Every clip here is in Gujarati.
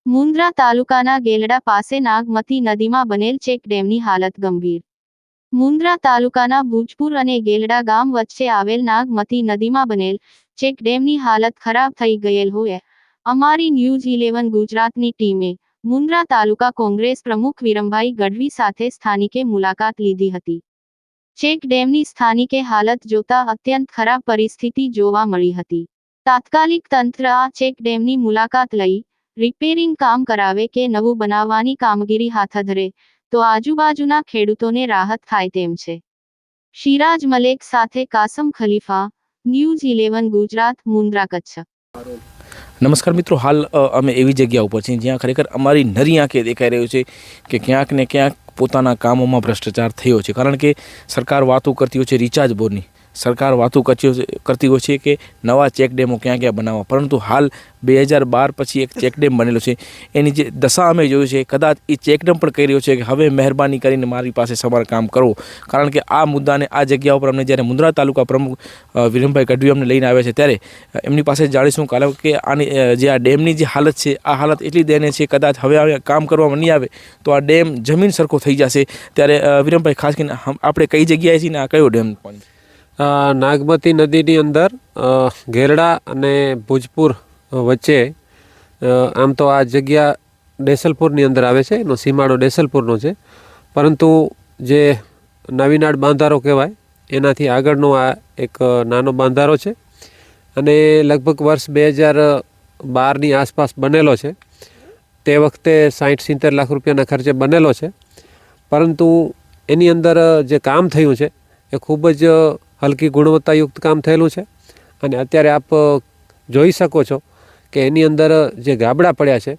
મુન્દ્રા તાલુકાના ગેલડા પાસે નાગમતી નદીમાં બનેલ ચેકડેમની હાલત ગંભીર। મુન્દ્રા તાલુકાના ભુજપુર અને ગેલડા ગામ વચ્ચે આવેલ નાગમતી નદીમાં બનેલ ચેકડેમની હાલત ખરાબ થઈ ગયેલ હોય અમારી ન્યૂઝ 11 ગુજરાતની ટીમે મુન્દ્રા તાલુકા કોંગ્રેસ પ્રમુખ વિરમભાઈ ગઢવી સાથે સ્થાનિકે મુલાકાત લીધી હતી। ચેકડેમની સ્થાનિકે હાલત જોતા અત્યંત ખરાબ પરિસ્થિતિ જોવા મળી હતી। તાત્કાલિક તંત્ર આ ચેકડેમની મુલાકાત લઈ રિપેરિંગ કામ કરાવે કે નવું બનાવવાની કામગીરી હાથ ધરે તો આજુબાજુના ખેડૂતોને રાહત થાય તેમ છે। શિરાજ મલેક સાથે કાસમ ખલીફા, ન્યૂઝ 11 ગુજરાત, મુન્દ્રા, કચ્છ। નમસ્કાર મિત્રો, હાલ અમે એવી જગ્યા ઉપર છીએ જ્યાં ખરેખર અમારી નરી આંખે દેખાઈ રહ્યું છે કે ક્યાંક ને ક્યાંક પોતાના કામોમાં ભ્રષ્ટાચાર થયો છે। કારણ કે સરકાર વાતો કરતી હોય છે રિચાર્જ બોરની, સરકાર વાતો કરતી હોય છે કે નવા ચેકડેમો ક્યાં ક્યાં બનાવવા, પરંતુ હાલ 2012 પછી એક ચેકડેમ બનેલો છે એની જે દશા અમે જોયું છે કદાચ એ ચેકડેમ પણ કહી રહ્યો છે કે હવે મહેરબાની કરીને મારી પાસે સમારકામ કરો। કારણ કે આ મુદ્દાને આ જગ્યા ઉપર અમને જ્યારે મુન્દ્રા તાલુકા પ્રમુખ વિરમભાઈ ગઢવી અમને લઈને આવ્યા છે ત્યારે એમની પાસે જાણીશું કારણ કે આની જે આ ડેમની જે હાલત છે આ હાલત એટલી દયનીય છે કદાચ હવે કામ કરવામાં નહીં આવે તો આ ડેમ જમીન સરખો થઈ જશે। ત્યારે વિરમભાઈ ખાસ કરીને આપણે કઈ જગ્યાએ છીએ ને આ કયો ડેમ? નાગમતી નદીની અંદર ગેરડા અને ભુજપુર વચ્ચે આમ તો આ જગ્યા ડેસલપુરની અંદર આવે છે, એનો સીમાડો ડેસલપુરનો છે, પરંતુ જે નવીનાળ બાંધારો કહેવાય એનાથી આગળનો આ એક નાનો બાંધારો છે અને લગભગ વર્ષ 2012ની આસપાસ બનેલો છે। તે વખતે 60-70 લાખ રૂપિયાના ખર્ચે બનેલો છે, પરંતુ એની અંદર જે કામ થયું છે એ ખૂબ જ હલકી ગુણવત્તાયુક્ત કામ થયેલું છે અને અત્યારે આપ જોઈ શકો છો કે એની અંદર જે ગાબડા પડ્યા છે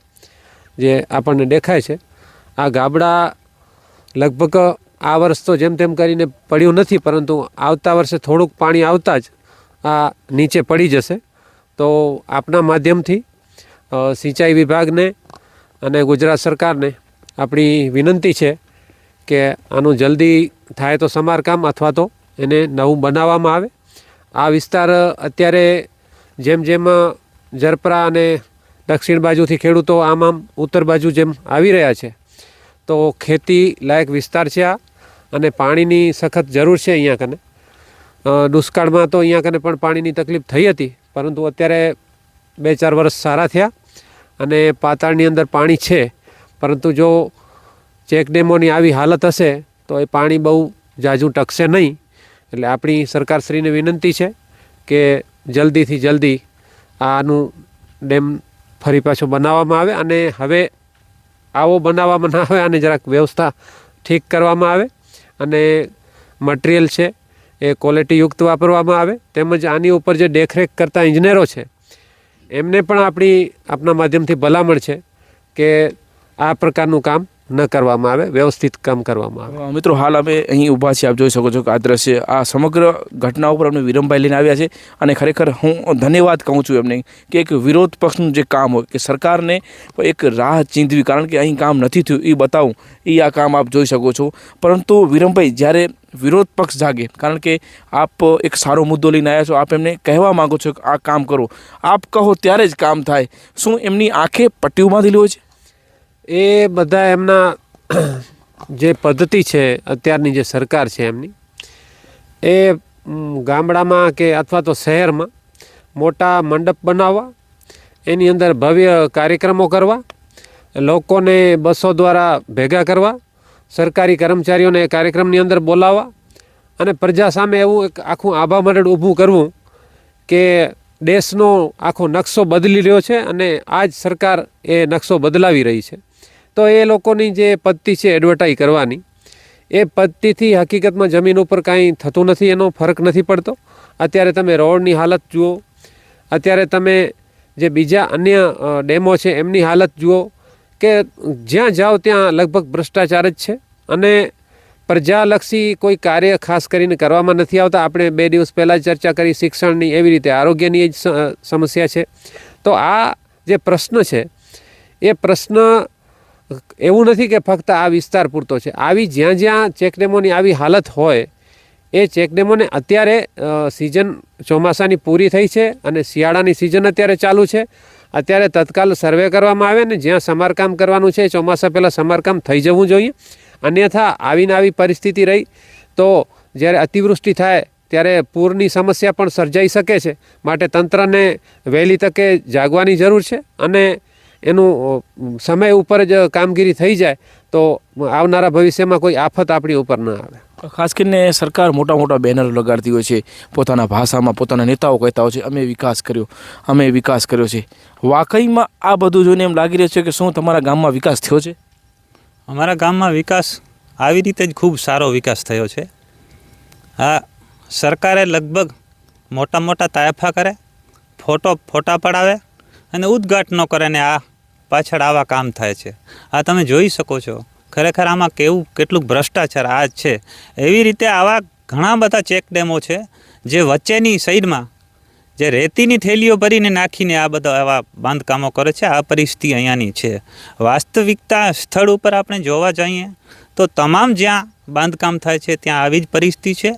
જે આપણને દેખાય છે આ ગાબડા લગભગ આ વર્ષ તો જેમ તેમ કરીને પડ્યું નથી, પરંતુ આવતા વર્ષે થોડુંક પાણી આવતા જ આ નીચે પડી જશે। તો આપના માધ્યમથી સિંચાઈ વિભાગને અને ગુજરાત સરકારને આપણી વિનંતી છે કે આનું જલ્દી થાય તો સમારકામ અથવા તો એને નવું બનાવવામાં આવે। આ વિસ્તાર અત્યારે જેમ જેમ જરપરા અને દક્ષિણ બાજુથી ખેડૂતો આમ ઉત્તર બાજુ જેમ આવી રહ્યા છે તો ખેતી લાયક વિસ્તાર છે આ અને પાણીની સખત જરૂર છે અહીંયા કને। દુષ્કાળમાં તો અહીંયા કને પણ પાણીની તકલીફ થઈ હતી, પરંતુ અત્યારે 2-4 વર્ષ સારા થયા અને પાતાળની અંદર પાણી છે, પરંતુ જો ચેકડેમોની આવી હાલત હશે તો એ પાણી બહુ ઝાઝું ટકશે નહીં। એટલે આપણી સરકારશ્રીને વિનંતી છે કે જલ્દીથી જલ્દી આનું ડેમ ફરી પાછો બનાવવામાં આવે અને હવે આવો બનાવવામાં ના આવે, આને જરાક વ્યવસ્થા ઠીક કરવામાં આવે અને મટિરિયલ છે એ ક્વોલિટીયુક્ત વાપરવામાં આવે, તેમજ આની ઉપર જે દેખરેખ કરતા ઇજનેરો છે એમને પણ આપના માધ્યમથી ભલામણ છે કે આ પ્રકારનું કામ ન કરવામાં આવે, વ્યવસ્થિત કામ કરવામાં આવે। મિત્રો, હાલ અમે અહીં ઊભા છીએ, આપ જોઈ શકો છો કે આ દ્રશ્ય આ સમગ્ર ઘટના ઉપર અમને વિરમભાઈ લઈને આવ્યા છે અને ખરેખર હું ધન્યવાદ કહું છું એમને કે એક વિરોધ પક્ષનું જે કામ હોય કે સરકારને એક રાહ ચીંધવી, કારણ કે અહીં કામ નથી થયું એ બતાવું, એ આ કામ આપ જોઈ શકો છો। પરંતુ વિરમભાઈ, જ્યારે વિરોધ પક્ષ જાગે, કારણ કે આપ એક સારો મુદ્દો લઈને આવ્યા છો, આપ એમને કહેવા માગો છો કે આ કામ કરો, આપ કહો ત્યારે જ કામ થાય, શું એમની આંખે પટ્ટીઓ બાંધેલી હોય છે? એ બધા એમના જે પદ્ધતિ છે અત્યારની જે સરકાર છે એમની, એ ગામડામાં કે અથવા તો શહેરમાં મોટા મંડપ બનાવવા, એની અંદર ભવ્ય કાર્યક્રમો કરવા, લોકોને બસો દ્વારા ભેગા કરવા, સરકારી કર્મચારીઓને એ કાર્યક્રમની અંદર બોલાવવા અને પ્રજા સામે એવું એક આખું આભા મંડળ ઊભું કરવું કે દેશનો આખો નકશો બદલી રહ્યો છે અને આ જ સરકાર એ નકશો બદલાવી રહી છે। તો એ લોકોની જે પદ્ધતિ છે એડવર્ટાઈઝ કરવાની, એ પદ્ધતિથી હકીકતમાં જમીન ઉપર કાંઈ થતું નથી, એનો ફરક નથી પડતો। અત્યારે તમે રોડની હાલત જુઓ, અત્યારે તમે જે બીજા અન્ય ડેમો છે એમની હાલત જુઓ કે જ્યાં જાઓ ત્યાં લગભગ ભ્રષ્ટાચાર જ છે અને પ્રજાલક્ષી કોઈ કાર્ય ખાસ કરીને કરવામાં નથી આવતા। આપણે 2 દિવસ પહેલાં જ ચર્ચા કરી શિક્ષણની, એવી રીતે આરોગ્યની જ સમસ્યા છે। તો આ જે પ્રશ્ન છે એ પ્રશ્ન એવું નથી કે ફક્ત આ વિસ્તાર પૂરતો છે, આવી જ્યાં જ્યાં ચેકડેમોની આવી હાલત હોય એ ચેકડેમોને અત્યારે સિઝન ચોમાસાની પૂરી થઈ છે અને શિયાળાની સિઝન અત્યારે ચાલુ છે. અત્યારે તત્કાલ સર્વે કરવામાં આવે ને જ્યાં સમારકામ કરવાનું છે ચોમાસા પહેલાં સમારકામ થઈ જવું જોઈએ. અન્યથા આવીને આવી પરિસ્થિતિ રહી તો જ્યારે અતિવૃષ્ટિ થાય ત્યારે પૂરની સમસ્યા પણ સર્જાઈ શકે છે. માટે તંત્રને વહેલી તકે જાગવાની જરૂર છે અને એનું સમય ઉપર જ કામગીરી થઈ જાય તો આવનારા ભવિષ્યમાં કોઈ આફત આપણી ઉપર ન આવે. ખાસ કરીને સરકાર મોટા મોટા બેનરો લગાડતી હોય છે, પોતાના ભાષામાં પોતાના નેતાઓ કહેતા હોય છે અમે વિકાસ કર્યો છે. વાકઈમાં આ બધું જોઈને એમ લાગી રહ્યું છે કે શું તમારા ગામમાં વિકાસ થયો છે? અમારા ગામમાં વિકાસ આવી રીતે જ ખૂબ સારો વિકાસ થયો છે. આ સરકારે લગભગ મોટા મોટા તાયફા કરે, ફોટા પડાવે અને ઉદ્ઘાટનો કરે ને આ પાછળ આવા કામ થાય છે. આ તમે જોઈ શકો છો. ખરેખર આમાં કેટલું ભ્રષ્ટાચાર આ જ છે. એવી રીતે આવા ઘણા બધા ચેક ડેમો છે જે વચ્ચેની સાઈડમાં જે રેતીની થેલીઓ ભરીને નાખીને આ બધા આવા બાંધકામો કરે છે. આ પરિસ્થિતિ અહીંયાની છે. વાસ્તવિકતા સ્થળ ઉપર આપણે જોવા જઈએ તો તમામ જ્યાં બાંધકામ થાય છે ત્યાં આવી જ પરિસ્થિતિ છે.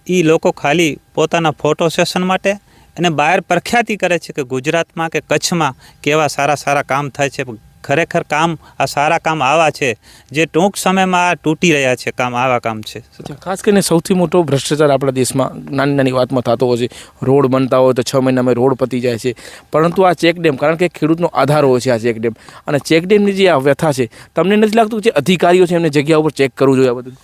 એ લોકો ખાલી પોતાના ફોટો સેશન માટે અને બહાર પ્રખ્યાતિ કરે છે કે ગુજરાતમાં કે કચ્છમાં કેવા સારા કામ થાય છે. ખરેખર આ સારા કામ આવા છે જે ટૂંક સમયમાં આ તૂટી રહ્યા છે. આવા કામ છે. ખાસ કરીને સૌથી મોટો ભ્રષ્ટાચાર આપણા દેશમાં નાની વાતમાં થતો હોય છે. રોડ બનતા હોય તો 6 મહિનામાં રોડ પતી જાય છે, પરંતુ આ ચેકડેમ, કારણ કે ખેડૂતનો આધાર હોય છે આ ચેકડેમ, અને ચેકડેમની જે આ વ્યથા છે, તમને નથી લાગતું કે જે અધિકારીઓ છે એમને જગ્યા ઉપર ચેક કરવું જોઈએ? આ બધું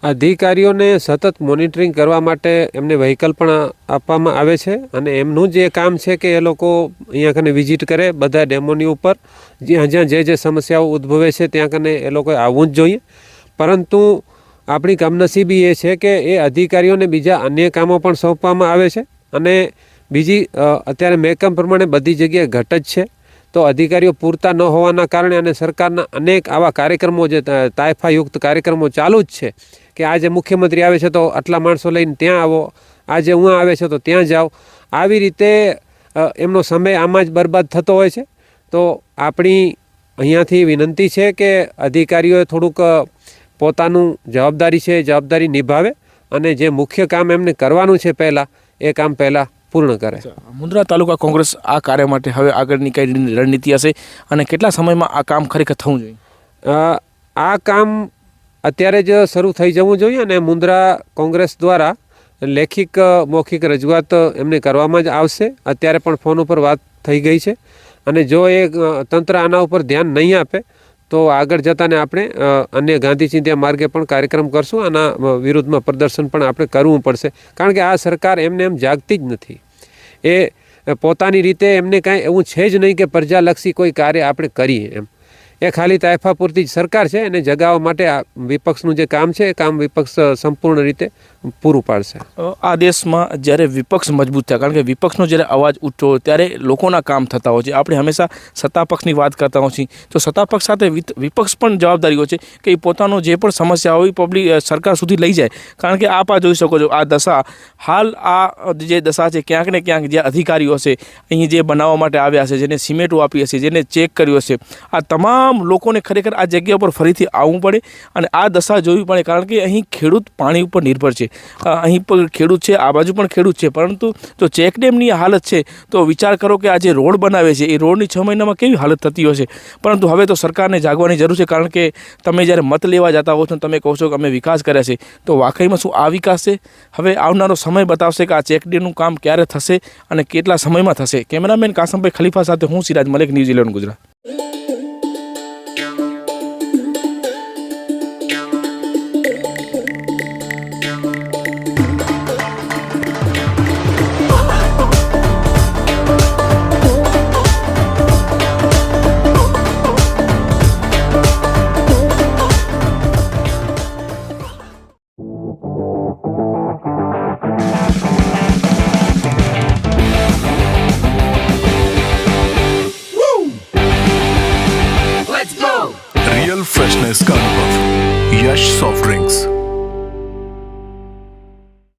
અધિકારીઓને સતત મોનિટરિંગ કરવા માટે એમને વ્હીકલ પણ આપવામાં આવે છે અને એમનું જે કામ છે કે એ લોકો અહીંયા કને વિઝિટ કરે બધા ડેમોની ઉપર, જ્યાં જે સમસ્યાઓ ઉદ્ભવે છે ત્યાં કને એ લોકોએ આવવું જ જોઈએ. પરંતુ આપણી કમનસીબી એ છે કે એ અધિકારીઓને બીજા અન્ય કામો પણ સોંપવામાં આવે છે અને બીજી અત્યારે મહેકમ પ્રમાણે બધી જગ્યાએ ઘટ જ છે. તો અધિકારીઓ પૂરતા ન હોવાના કારણે અને સરકારના અનેક આવા કાર્યક્રમો જે તાયફાયુક્ત કાર્યક્રમો ચાલુ જ છે કે આજે મુખ્યમંત્રી આવે છે તો આટલા માણસો લઈને ત્યાં આવો, આજે હું આવે છે તો ત્યાં જાઓ. આવી રીતે એમનો સમય આમાં જ બરબાદ થતો હોય છે. તો આપણી અહીંયાથી વિનંતી છે કે અધિકારીઓએ થોડુંક પોતાનું જવાબદારી નિભાવે અને જે મુખ્ય કામ એમને કરવાનું છે પહેલાં એ કામ પહેલાં પૂર્ણ કરે. મુન્દ્રા તાલુકા કોંગ્રેસ આ કાર્ય માટે હવે આગળની કઈ રણનીતિ હશે અને કેટલા સમયમાં આ કામ ખરેખર થવું જોઈએ? આ કામ અત્યારે જ શરૂ થઈ જવું જોઈએ અને મુન્દ્રા કોંગ્રેસ દ્વારા મૌખિક રજૂઆત એમને કરવામાં જ આવશે. અત્યારે પણ ફોન ઉપર વાત થઈ ગઈ છે અને જો એ તંત્ર આના ઉપર ધ્યાન નહીં આપે તો આગળ જતાને આપણે અન્ય ગાંધી ચિંધ્યા માર્ગે પણ કાર્યક્રમ કરશું. આના વિરુદ્ધમાં પ્રદર્શન પણ આપણે કરવું પડશે, કારણ કે આ સરકાર એમ જાગતી જ નથી. એ પોતાની રીતે એમને કાંઈ એવું છે જ નહીં કે પ્રજાલક્ષી કોઈ કાર્ય આપણે કરીએ એમ. એ ખાલી તાયફા પૂરતી જ સરકાર છે. એને જગાવવા માટે આ વિપક્ષનું જે કામ છે એ કામ વિપક્ષ સંપૂર્ણ રીતે પૂરું પાડશે. આ દેશમાં જ્યારે વિપક્ષ મજબૂત થાય, કારણ કે વિપક્ષનો જ્યારે અવાજ ઊંચો ત્યારે લોકોના કામ થતા હોય છે. આપણે હંમેશા સત્તાપક્ષની વાત કરતા હોઈએ છીએ, તો સત્તાપક્ષ સાથે વિપક્ષ પણ જવાબદારી હોય છે કે એ પોતાનો જે પણ સમસ્યા હોય પબ્લિક સરકાર સુધી લઈ જાય. કારણ કે આપ આ જોઈ શકો છો આ દશા, હાલ આ જે દશા છે ક્યાંક ને ક્યાંક જે અધિકારીઓ હશે અહીં જે બનાવવા માટે આવ્યા હશે, જેને સિમેન્ટો આપી હશે, જેને ચેક કર્યું હશે, આ તમામ લોકોને ખરેખર આ જગ્યા પર ફરીથી આવવું પડે અને આ દશા જોવી પડે. કારણ કે અહીં ખેડૂત પાણી ઉપર નિર્ભર છે. અહીં પણ ખેડૂત છે, આ બાજુ પણ ખેડૂત છે, પરંતુ જો ચેકડેમની હાલત છે તો વિચાર કરો કે આ જે રોડ બનાવે છે એ રોડની 6 મહિનામાં કેવી હાલત થતી હશે. પરંતુ હવે તો સરકારને જાગવાની જરૂર છે, કારણ કે તમે જ્યારે મત લેવા જતા હો છો તમે કહો છો કે અમે વિકાસ કર્યા છે, તો વાકઈમાં શું આ વિકાસ છે? હવે આવનારો સમય બતાવશે કે આ ચેકડેમનું કામ ક્યારે થશે અને કેટલા સમયમાં થશે. કેમેરામેન કાસમભાઈ ખલીફા સાથે હું Siraj Malek, New Zealand, Gujarat. Real freshness का अनुभव यश सॉफ्ट ड्रिंक्स.